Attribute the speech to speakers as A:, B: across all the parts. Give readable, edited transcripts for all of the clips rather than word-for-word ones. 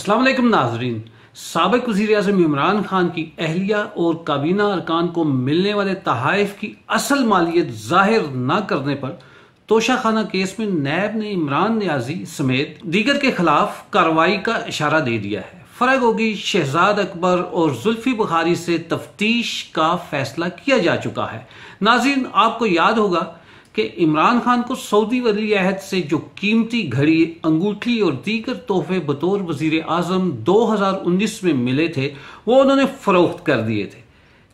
A: अस्सलाम वालेकुम नाजरीन। साबिक वज़ीर-ए-आज़म इमरान खान की अहलिया और काबीना अरकान को मिलने वाले तहाइफ की असल मालियत जाहिर न करने पर तोशाखाना केस में नैब ने इमरान नियाजी समेत दीगर के खिलाफ कार्रवाई का इशारा दे दिया है। फर्क होगी, शहजाद अकबर और जुल्फी बुखारी से तफ्तीश का फैसला किया जा चुका है। नाज़रीन, आपको याद होगा कि इमरान खान को सऊदी वली अहद से जो कीमती घड़ी, अंगूठी और दीगर तोहफे बतौर वजीर आजम 2019 में मिले थे, वो उन्होंने फरोख्त कर दिए थे।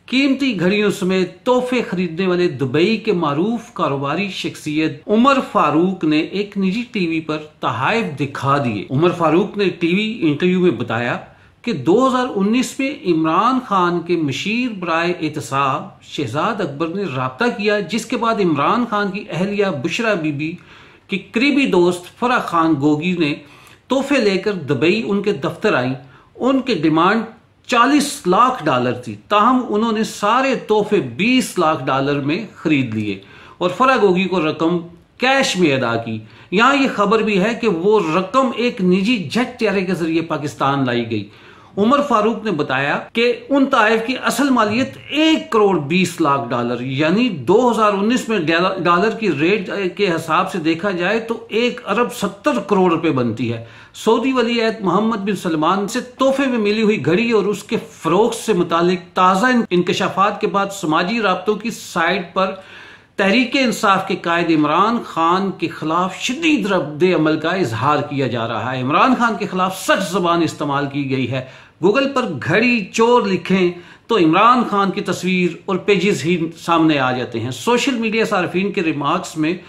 A: कीमती घड़ियों समेत तोहफे खरीदने वाले दुबई के मारूफ कारोबारी शख्सियत उमर फारूक ने एक निजी टीवी पर तहाइफ दिखा दिए। उमर फारूक ने टीवी इंटरव्यू में बताया कि 2019 में इमरान खान के मशीर बराए एहतसाब शहजाद अकबर ने राब्ता किया, जिसके बाद इमरान खान की अहलिया बुशरा बीबी की करीबी दोस्त फराह खान गोगी ने तोहफे लेकर दुबई उनके दफ्तर आई। उनकी डिमांड $40 लाख थी, ताहम उन्होंने सारे तोहफे $20 लाख में खरीद लिए और फराह गोगी को रकम कैश में अदा की। यहां यह खबर भी है कि वो रकम एक निजी जेट तैयारे के जरिए पाकिस्तान लाई गई। उमर फारूक ने बताया कि उन तहफ की असल मालियत $1,20,00,000 यानी 2019 में डॉलर की रेट के हिसाब से देखा जाए तो 1,70 करोड़ रुपए बनती है। सऊदी वली अहद मोहम्मद बिन सलमान से तोहफे में मिली हुई घड़ी और उसके फरोख्त से मुतालिक ताज़ा इंकशाफात के बाद समाजी राब्तों की साइट पर तहरीक इंसाफ के कायद इमरान खान के खिलाफ शदीद रद्द अमल का इजहार किया जा रहा है। इमरान खान के खिलाफ सख्त जबान इस्तेमाल की गई है। गूगल पर घड़ी चोर लिखें तो इमरान खान की तस्वीर और पेजेस ही सामने आ जाते हैं। सोशल मीडिया सार्फिन के रिमार्क्स में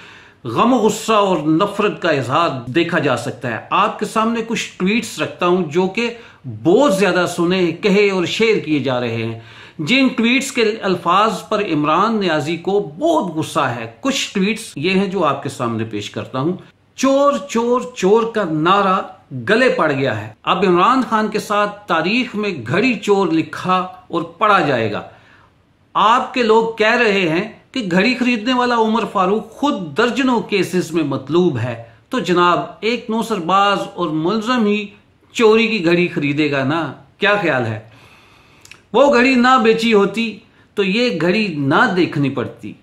A: गम, गुस्सा और नफरत का इजहार देखा जा सकता है। आपके सामने कुछ ट्वीट्स रखता हूं जो कि बहुत ज्यादा सुने, कहे और शेयर किए जा रहे हैं। जिन ट्वीट्स के अल्फाज पर इमरान नियाजी को बहुत गुस्सा है, कुछ ट्वीट्स ये हैं जो आपके सामने पेश करता हूं। चोर चोर चोर का नारा गले पड़ गया है। अब इमरान खान के साथ तारीख में घड़ी चोर लिखा और पढ़ा जाएगा। आपके लोग कह रहे हैं कि घड़ी खरीदने वाला उमर फारूक खुद दर्जनों केसेस में मतलूब है, तो जनाब एक नौसरबाज और मुलजम ही चोरी की घड़ी खरीदेगा ना? क्या ख्याल है? वो घड़ी ना बेची होती तो ये घड़ी ना देखनी पड़ती।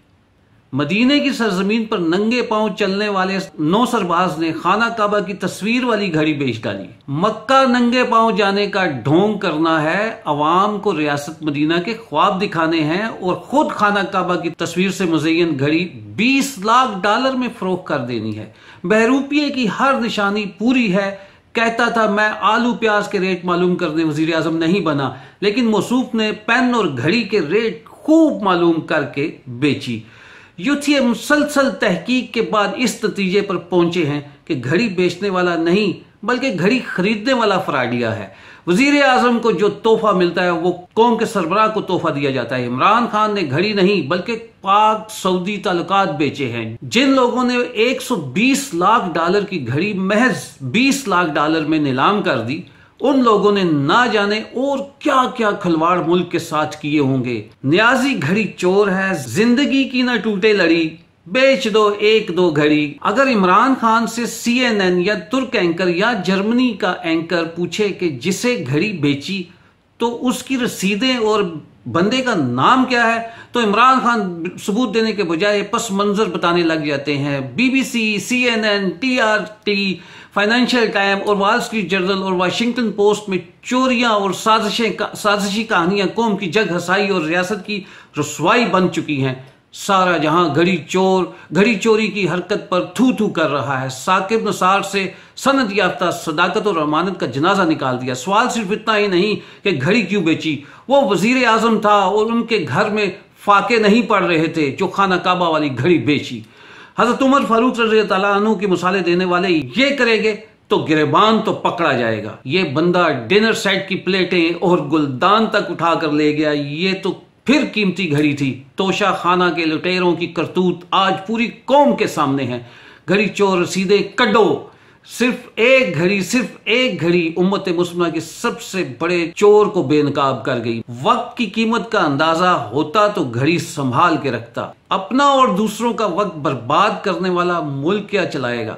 A: मदीने की सरजमीन पर नंगे पांव चलने वाले नौसरबाज ने खाना काबा की तस्वीर वाली घड़ी बेच डाली। मक्का नंगे पांव जाने का ढोंग करना है, अवाम को रियासत मदीना के ख्वाब दिखाने हैं और खुद खाना काबा की तस्वीर से मुज़य्यन घड़ी $20 लाख में फरोख्त कर देनी है। बहरूपिये की हर निशानी पूरी है। कहता था मैं आलू प्याज के रेट मालूम करने वजीर आजम नहीं बना, लेकिन मौसूफ ने पेन और घड़ी के रेट खूब मालूम करके बेची। यूथिये मुसलसल तहकीक के बाद इस नतीजे पर पहुंचे हैं कि घड़ी बेचने वाला नहीं बल्कि घड़ी खरीदने वाला फ्राडिया है। वजीर आजम को जो तोहफा मिलता है वो कौम के सरबराह को तोहफा दिया जाता है। इमरान खान ने घड़ी नहीं बल्कि पाक सऊदी ताल्लुकात बेचे हैं। जिन लोगों ने $120 लाख की घड़ी महज $20 लाख में नीलाम कर दी, उन लोगों ने ना जाने और क्या क्या खिलवाड़ मुल्क के साथ किए होंगे। नियाजी घड़ी चोर है, जिंदगी की ना टूटे लड़ी, बेच दो एक दो घड़ी। अगर इमरान खान से CNN या तुर्क एंकर या जर्मनी का एंकर पूछे कि जिसे घड़ी बेची तो उसकी रसीदें और बंदे का नाम क्या है, तो इमरान खान सबूत देने के बजाय पस मंजर बताने लग जाते हैं। BBC, CNN, TRT, financial time और वॉल स्ट्रीट जर्नल और वाशिंगटन पोस्ट में चोरियां और साजिशी कहानियां कौम की जग हसाई और रियासत की रसवाई बन चुकी हैं। सारा जहां घड़ी चोरी की हरकत पर थू थू कर रहा है। साकिब नसार से सनद याफ्ता सदाकत और अमानत का जनाजा निकाल दिया। सवाल सिर्फ इतना ही नहीं कि घड़ी क्यों बेची, वो वजीर आजम था और उनके घर में फाके नहीं पड़ रहे थे जो खाना काबा वाली घड़ी बेची। हजरत उमर फारूक रज़ियल्लाहु अन्हु की मिसालें देने वाले ये करेंगे तो गिरबान तो पकड़ा जाएगा। ये बंदा डिनर सेट की प्लेटें और गुलदान तक उठा कर ले गया, ये तो फिर कीमती घड़ी थी। तोशा खाना के लुटेरों की करतूत आज पूरी कौम के सामने है। घड़ी चोर रसीदे कड्डो। सिर्फ एक घड़ी उम्मत मुस्लिमा के सबसे बड़े चोर को बेनकाब कर गई। वक्त की कीमत का अंदाजा होता तो घड़ी संभाल के रखता। अपना और दूसरों का वक्त बर्बाद करने वाला मुल्क क्या चलाएगा?